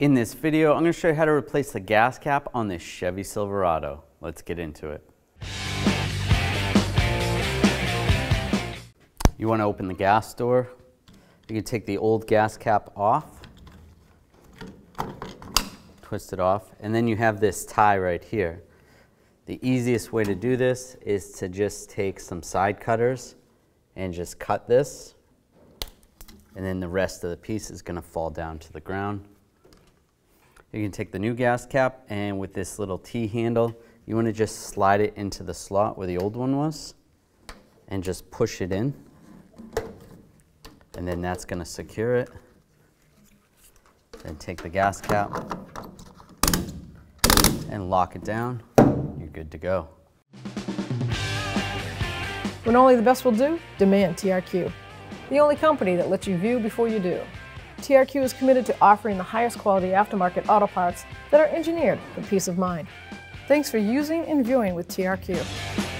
In this video, I'm going to show you how to replace the gas cap on this Chevy Silverado. Let's get into it. You want to open the gas door. You can take the old gas cap off, twist it off, and then you have this tie right here. The easiest way to do this is to just take some side cutters and just cut this, and then the rest of the piece is going to fall down to the ground. You can take the new gas cap, and with this little T handle, you want to just slide it into the slot where the old one was and just push it in, and then that's going to secure it. Then take the gas cap and lock it down. You're good to go. When only the best will do, demand TRQ. The only company that lets you view before you do. TRQ is committed to offering the highest quality aftermarket auto parts that are engineered for peace of mind. Thanks for using and viewing with TRQ.